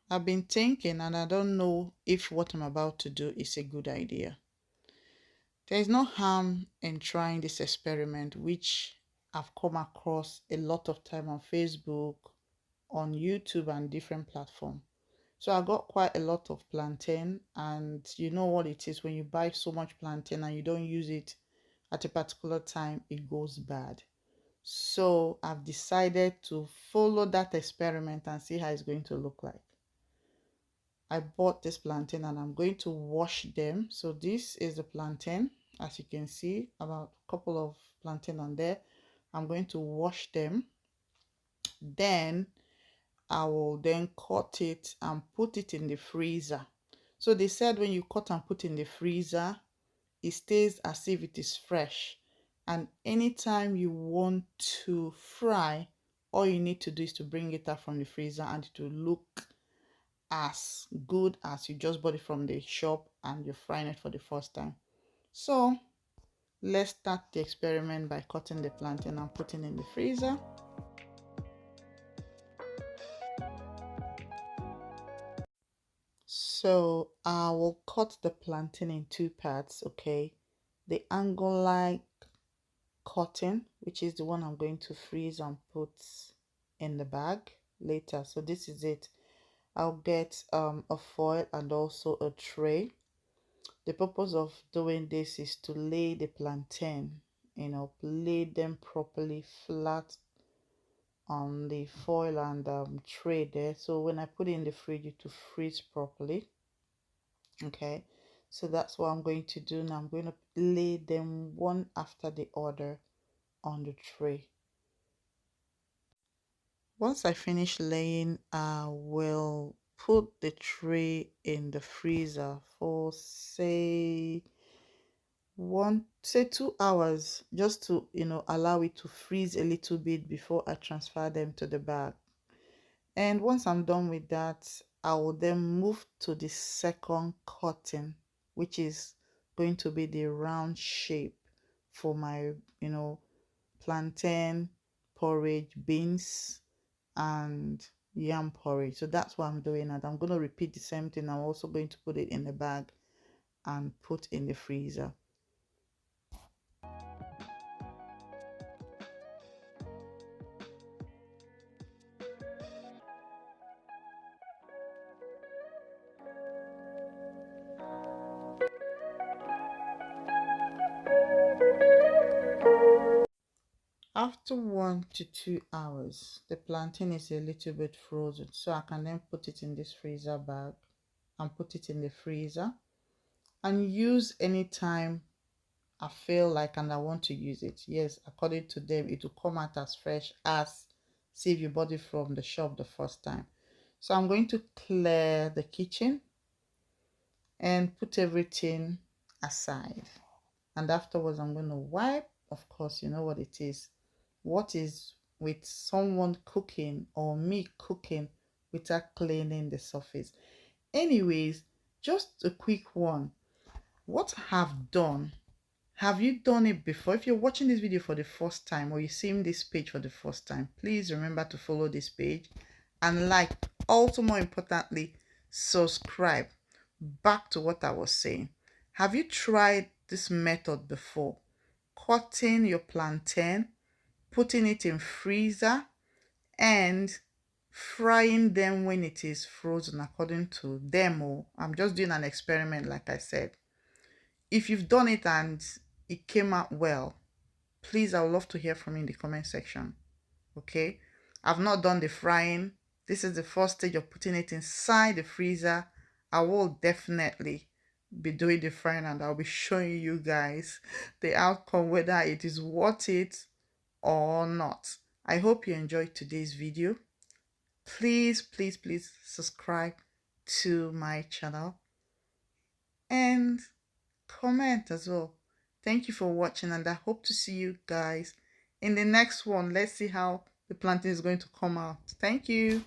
I've been thinking and I don't know if what I'm about to do is a good idea. There is no harm in trying this experiment, which I've come across a lot of time on Facebook, on YouTube, and different platforms. So I got quite a lot of plantain, and you know what it is when you buy so much plantain and you don't use it at a particular time, it goes bad. So I've decided to follow that experiment and see how it's going to look like. I bought this plantain and I'm going to wash them. So this is the plantain, as you can see, about a couple of plantain on there. I'm going to wash them. Then I will then cut it and put it in the freezer. So they said when you cut and put in the freezer, it stays as if it is fresh. And anytime you want to fry, all you need to do is to bring it out from the freezer and it will look as good as you just bought it from the shop and you're frying it for the first time. So let's start the experiment by cutting the plantain and putting in the freezer. So I will cut the plantain in two parts, okay? The angle-like cutting, which is the one I'm going to freeze and put in the bag later. So this is it. I'll get a foil and also a tray. The purpose of doing this is to lay the plantain, lay them properly flat on the foil and tray there. So when I put it in the fridge, it will freeze properly. Okay, so that's what I'm going to do now. I'm going to lay them one after the other on the tray. Once I finish laying, I will put the tray in the freezer for say 2 hours, just to allow it to freeze a little bit before I transfer them to the bag. And once I'm done with that, I will then move to the second cutting, which is going to be the round shape for my plantain porridge, beans, and yam porridge. So that's what I'm doing, and I'm going to repeat the same thing. I'm also going to put it in the bag and put in the freezer. After 1 to 2 hours, the plantain is a little bit frozen, so I can then put it in this freezer bag and put it in the freezer and use anytime I feel like and I want to use it. Yes, according to them, it will come out as fresh as see if you bought it from the shop the first time. So I'm going to clear the kitchen and put everything aside. And afterwards, I'm going to wipe. Of course, you know what it is. What is with someone cooking or me cooking without cleaning the surface? Anyways, just a quick one. What I have done, have you done it before? If you're watching this video for the first time or you're seeing this page for the first time, please remember to follow this page and like. Also, more importantly, subscribe. Back to what I was saying. Have you tried this method before? Cutting your plantain, putting it in freezer, and frying them when it is frozen according to demo. I'm just doing an experiment, like I said. If you've done it and it came out well, please, I would love to hear from you in the comment section. Okay, I've not done the frying. This is the first stage of putting it inside the freezer. I will definitely be doing the frying and I'll be showing you guys the outcome, whether it is worth it or not. I hope you enjoyed today's video. Please, please, please subscribe to my channel and comment as well. Thank you for watching and I hope to see you guys in the next one. Let's see how the plantain is going to come out. Thank you.